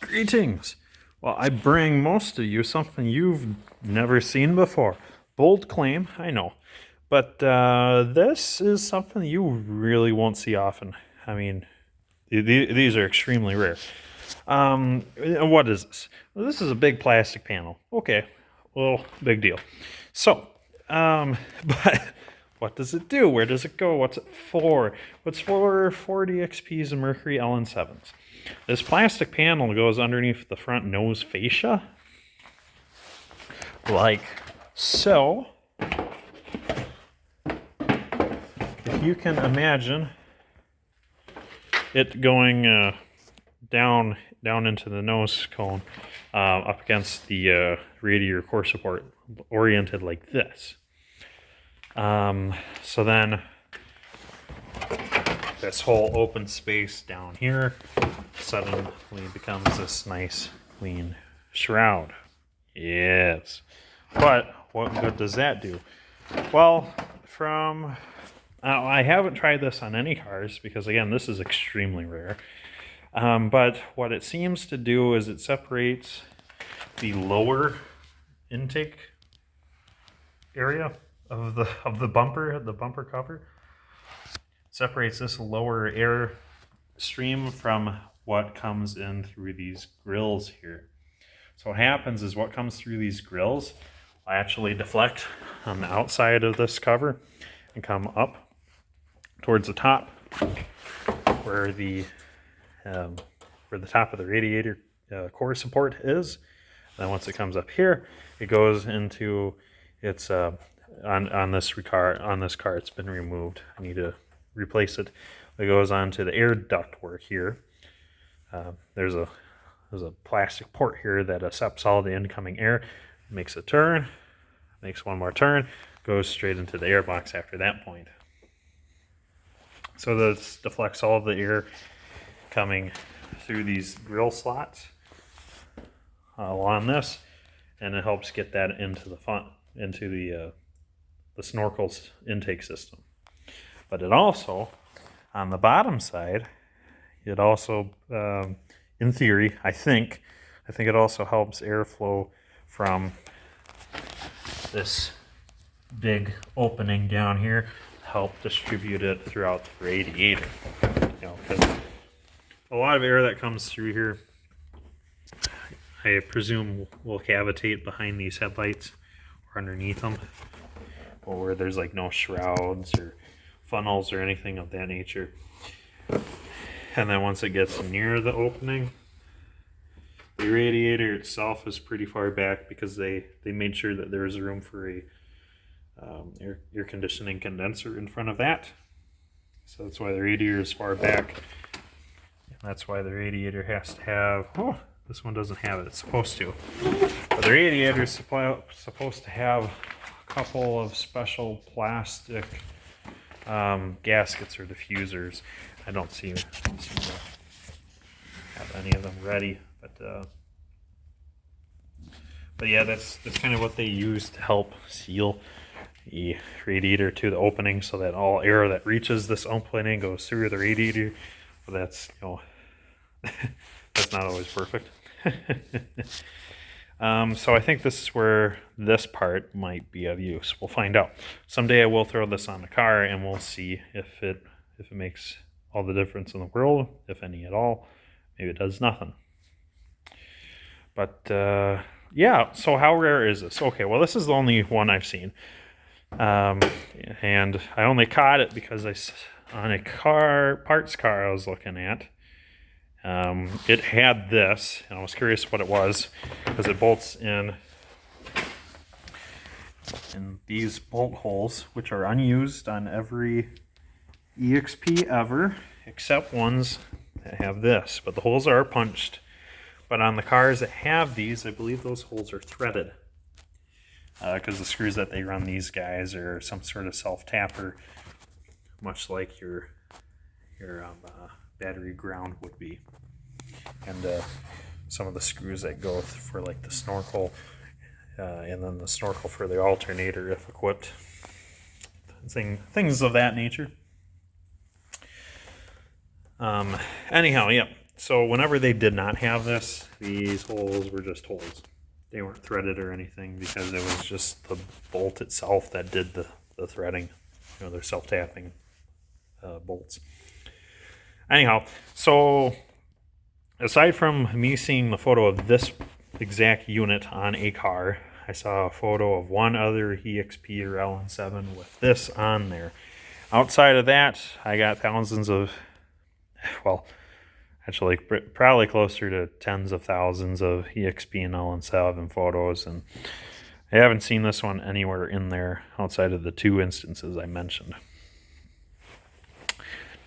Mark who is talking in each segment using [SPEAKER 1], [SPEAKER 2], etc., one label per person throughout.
[SPEAKER 1] Greetings. Well, I bring most of you something you've never seen before. Bold claim, I know. But this is something you really won't see often. I mean, these are extremely rare. What is this? Well, this is a big plastic panel. Okay, well, big deal. So, but what does it do? Where does it go? What's it for? What's for 40 EXPs and Mercury LN7s? This plastic panel goes underneath the front nose fascia, like so. If you can imagine it going down into the nose cone, up against the radiator core support, oriented like this. So then this whole open space down here suddenly becomes this nice clean shroud. Yes. But what good does that do? Well, I haven't tried this on any cars because, again, this is extremely rare. But what it seems to do is it separates the lower intake area of the bumper cover. Separates this lower air stream from what comes in through these grills here. So what happens is what comes through these grills will actually deflect on the outside of this cover and come up towards the top where the top of the radiator core support is. Then once it comes up here, it goes into its on this car it's been removed. I need to replace it. It goes onto the air duct work here. There's a plastic port here that accepts all the incoming air, makes a turn, makes one more turn, goes straight into the air box after that point. So this deflects all the air coming through these grill slots along this, and it helps get that into the snorkel's intake system. But it also, on the bottom side, it also, in theory, I think it also helps airflow from this big opening down here, help distribute it throughout the radiator. Because a lot of air that comes through here, I presume, will cavitate behind these headlights or underneath them, or where there's like no shrouds or funnels or anything of that nature. And then once it gets near the opening, the radiator itself is pretty far back because they made sure that there was room for a air conditioning condenser in front of that. So that's why the radiator is far back. And that's why the radiator has to have, this one doesn't have it, it's supposed to. But the radiator is supposed to have a couple of special plastic gaskets or diffusers. I don't seem to have any of them ready, but yeah, that's kind of what they use to help seal the radiator to the opening, so that all air that reaches this opening goes through the radiator. But that's that's not always perfect. So I think this is where this part might be of use. We'll find out. Someday I will throw this on the car and we'll see if it makes all the difference in the world, if any at all. Maybe it does nothing. But yeah, so how rare is this? Okay, well, this is the only one I've seen. And I only caught it because on a parts car I was looking at, it had this, and I was curious what it was, because it bolts in these bolt holes, which are unused on every EXP ever, except ones that have this. But the holes are punched. But on the cars that have these, I believe those holes are threaded, because the screws that they run these guys are some sort of self-tapper, much like your battery ground would be. And some of the screws that go for like the snorkel, and then the snorkel for the alternator if equipped. Things of that nature. Anyhow, yeah. So whenever they did not have this, these holes were just holes. They weren't threaded or anything because it was just the bolt itself that did the threading. You know, they're self-tapping bolts. Anyhow, so aside from me seeing the photo of this exact unit on a car, I saw a photo of one other EXP or LN7 with this on there. Outside of that, I got thousands of, well, actually probably closer to tens of thousands of EXP and LN7 photos, and I haven't seen this one anywhere in there outside of the 2 instances I mentioned.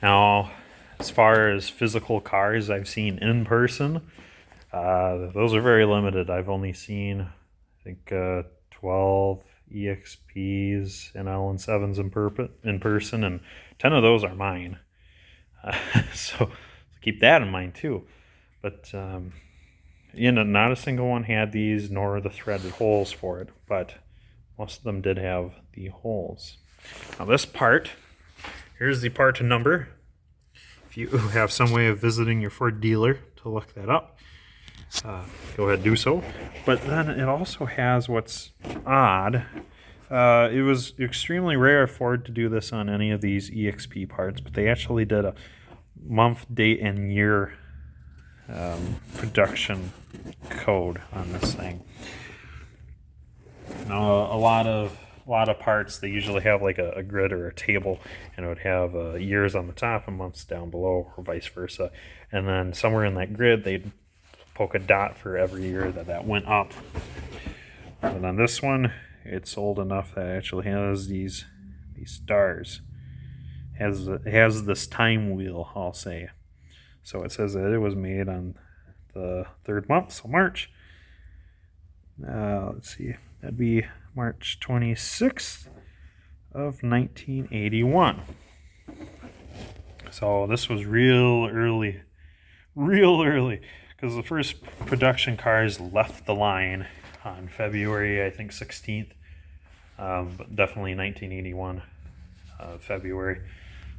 [SPEAKER 1] Now, as far as physical cars I've seen in person, those are very limited. I've only seen, I think, 12 EXPs and LN7s in person, and 10 of those are mine. So keep that in mind too. But you know, not a single one had these, nor the threaded holes for it, but most of them did have the holes. Now this part, here's the part number. If you have some way of visiting your Ford dealer to look that up, go ahead and do so. But then it also has what's odd. It was extremely rare for Ford to do this on any of these EXP parts, but they actually did a month, date, and year production code on this thing. Now, a lot of parts, they usually have like a grid or a table, and it would have years on the top and months down below, or vice versa. And then somewhere in that grid, they'd poke a dot for every year that went up. And on this one, it's old enough that it actually has these stars. It has this time wheel, I'll say. So it says that it was made on the 3rd month, so March. Let's see, that'd be March 26th of 1981. So this was real early, because the first production cars left the line on February, I think, 16th, but definitely 1981, February.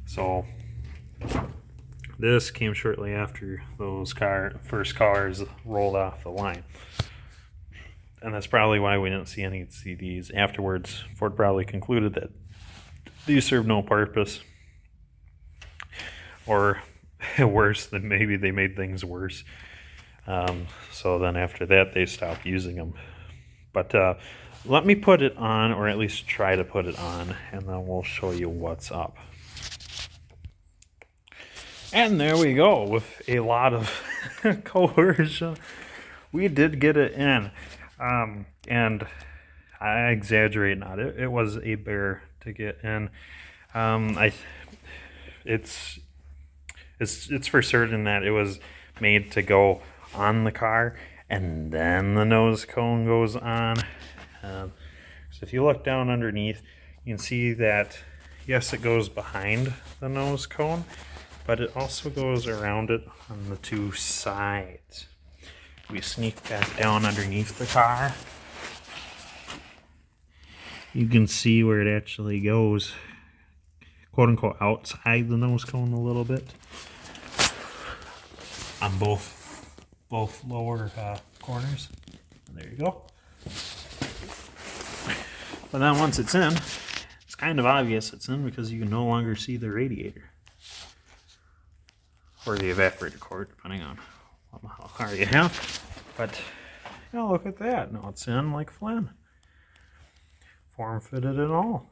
[SPEAKER 1] So this came shortly after those first cars rolled off the line. And that's probably why we didn't see any CDs afterwards. Ford probably concluded that these serve no purpose. Or worse, than maybe they made things worse. So then after that, they stopped using them. But let me put it on, or at least try to put it on, and then we'll show you what's up. And there we go, with a lot of coercion. We did get it in. And I exaggerate not. It was a bear to get in. It's for certain that it was made to go on the car, and then the nose cone goes on. So if you look down underneath, you can see that, yes, it goes behind the nose cone, but it also goes around it on the 2 sides. We sneak back down underneath the car. You can see where it actually goes, quote unquote, outside the nose cone a little bit on both lower corners. There you go. But then once it's in, it's kind of obvious it's in because you can no longer see the radiator or the evaporator cord, depending on how car you have. But you know, look at that. Now it's in like Flynn. Form fitted and all.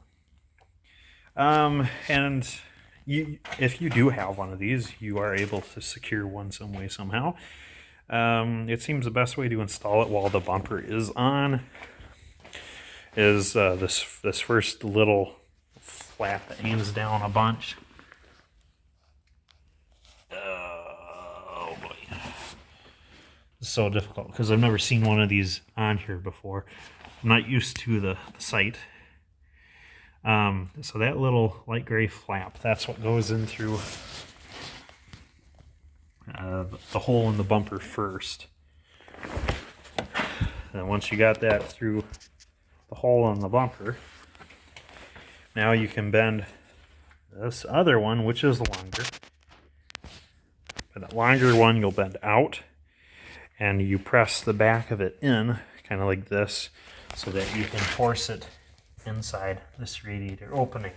[SPEAKER 1] And if you do have one of these, you are able to secure one some way, somehow. It seems the best way to install it while the bumper is on is this first little flap that hangs down a bunch. Oh boy. It's so difficult because I've never seen one of these on here before. I'm not used to the sight. So that little light gray flap, that's what goes in through the hole in the bumper first. And once you got that through the hole in the bumper, now you can bend this other one, which is longer, But a longer one you'll bend out, and you press the back of it in, kind of like this, so that you can force it inside this radiator opening.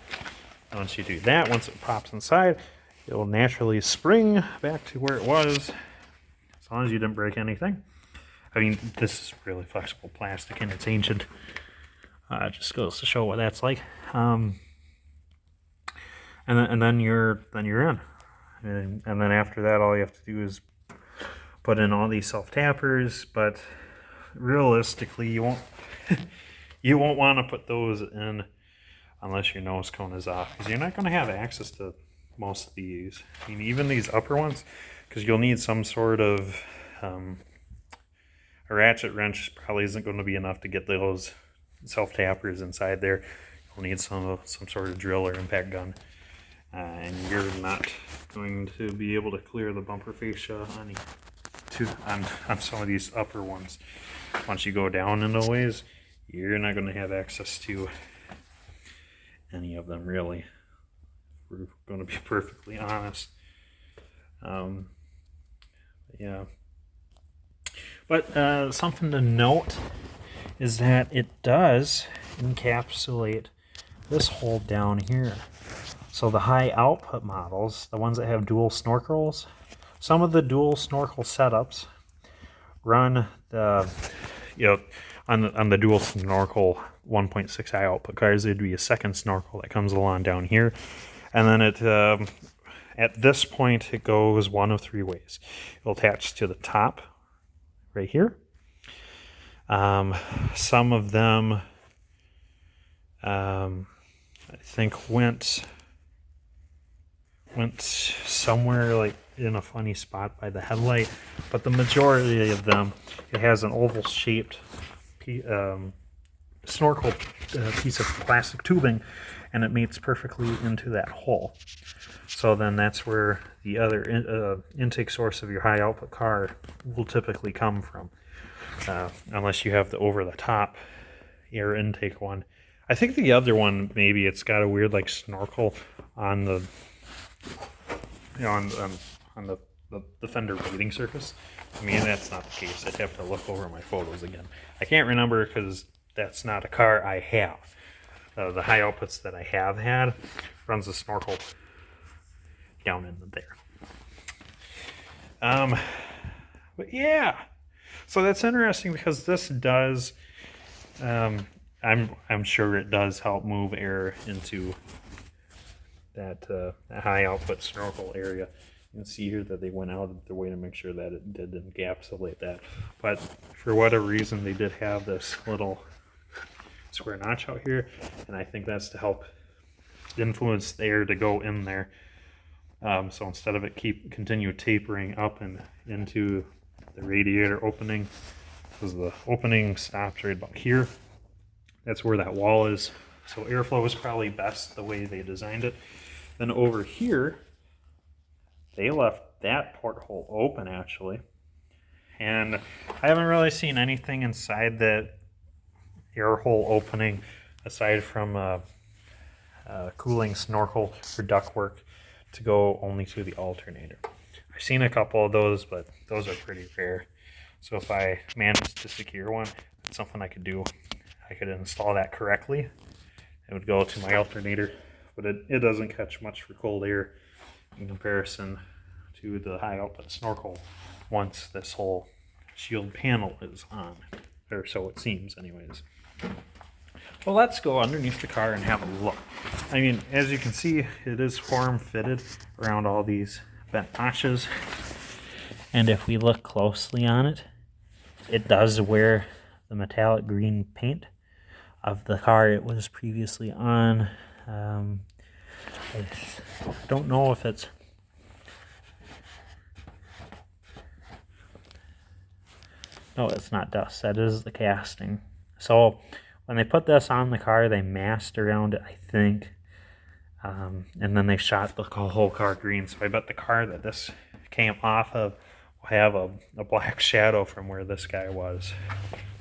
[SPEAKER 1] And once you do that, once it pops inside, it will naturally spring back to where it was, as long as you didn't break anything. I mean, this is really flexible plastic and it's ancient. It just goes to show what that's like. And then you're in. And then after that, all you have to do is put in all these self-tappers, but realistically, you won't you won't want to put those in unless your nose cone is off, because you're not going to have access to most of these. I mean, even these upper ones, because you'll need some sort of a ratchet wrench probably isn't going to be enough to get those self-tappers inside there. You'll need some sort of drill or impact gun, and you're not going to be able to clear the bumper fascia on some of these upper ones. Once you go down in a ways, you're not going to have access to any of them, really. We're going to be perfectly honest. Yeah. But something to note is that it does encapsulate this hole down here. So the high output models, the ones that have dual snorkels, some of the dual snorkel setups run the, on the dual snorkel 1.6 high output cars, there'd be a second snorkel that comes along down here. And then it, at this point, it goes one of three ways. It'll attach to the top right here. Some of them, I think, went somewhere like in a funny spot by the headlight, but the majority of them, it has an oval shaped snorkel piece of plastic tubing, and it mates perfectly into that hole. So then that's where the other intake source of your high output car will typically come from, unless you have the over the top air intake one. I think the other one, maybe it's got a weird like snorkel on the on the fender rating surface. I mean, that's not the case. I'd have to look over my photos again. I can't remember because that's not a car I have. The high outputs that I have had runs a snorkel down in there. But yeah, so that's interesting because this does, I'm sure it does help move air into that high output snorkel area. You can see here that they went out of their way to make sure that it did encapsulate that. But for whatever reason, they did have this little square notch out here, and I think that's to help influence the air to go in there. So instead of it continue tapering up and into the radiator opening, because the opening stops right about here, that's where that wall is. So airflow is probably best the way they designed it. Then over here, they left that porthole open actually, and I haven't really seen anything inside that air hole opening aside from a cooling snorkel or ductwork to go only to the alternator. I've seen a couple of those, but those are pretty rare. So if I managed to secure one, that's something I could do. I could install that correctly. It would go to my alternator, but it doesn't catch much for cold air in comparison to the high output snorkel once this whole shield panel is on, or so it seems anyways. Well, let's go underneath the car and have a look. I mean, as you can see, it is form fitted around all these vent notches, and if we look closely on it, it does wear the metallic green paint of the car it was previously on. I don't know if it's no, it's not dust. That is the casting. So when they put this on the car, they masked around it, I think, and then they shot the whole car green. So I bet the car that this came off of will have a black shadow from where this guy was,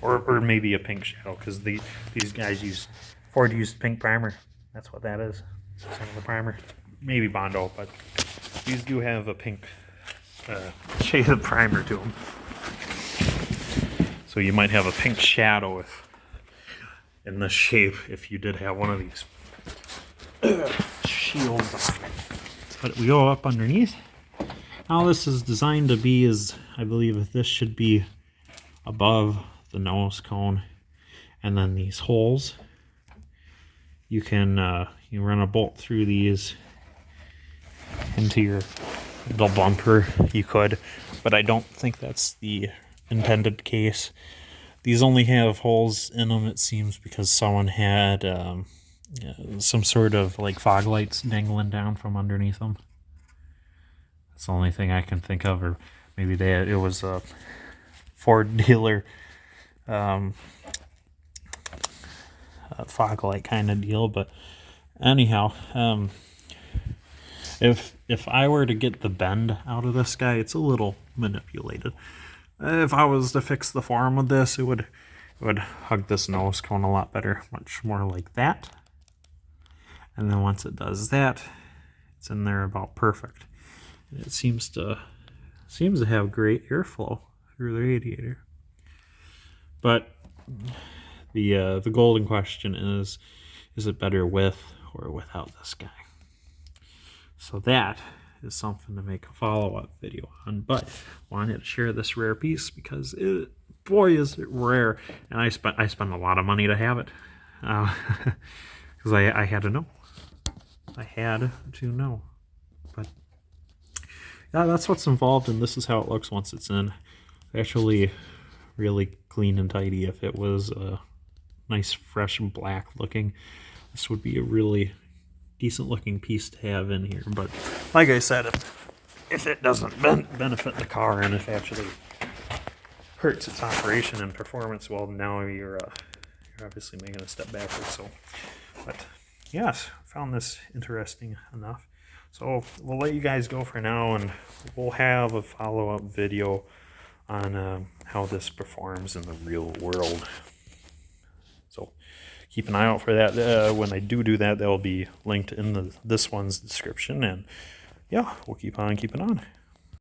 [SPEAKER 1] or maybe a pink shadow, because these guys Ford used pink primer. That's what that is. Some of the primer, maybe Bondo, but these do have a pink shade of primer to them. So you might have a pink shadow in this shape if you did have one of these shields on. But we go up underneath. Now this is designed to be, I believe this should be above the nose cone, and then these holes, you can you run a bolt through these into the bumper. You could, but I don't think that's the intended case. These only have holes in them, it seems, because someone had some sort of like fog lights dangling down from underneath them. That's the only thing I can think of, or maybe it was a Ford dealer fog light kind of deal. But anyhow, if I were to get the bend out of this guy, it's a little manipulated. If I was to fix the form with this, it would hug this nose cone a lot better, much more like that. And then once it does that, it's in there about perfect. And it seems to have great airflow through the radiator. But the golden question is it better with or without this guy? So that is something to make a follow-up video on, but wanted to share this rare piece because boy is it rare, and I spent a lot of money to have it, because I had to know. I had to know. But yeah, that's what's involved, and this is how it looks once it's in. Actually really clean and tidy. If it was nice, fresh, and black looking, this would be a really decent looking piece to have in here. But like I said, if it doesn't benefit the car and if it actually hurts its operation and performance, well, now you're obviously making a step backwards. So, but yes, found this interesting enough. So we'll let you guys go for now, and we'll have a follow-up video on how this performs in the real world. So keep an eye out for that. When I do that, they'll be linked in this one's description. And yeah, we'll keep on keeping on.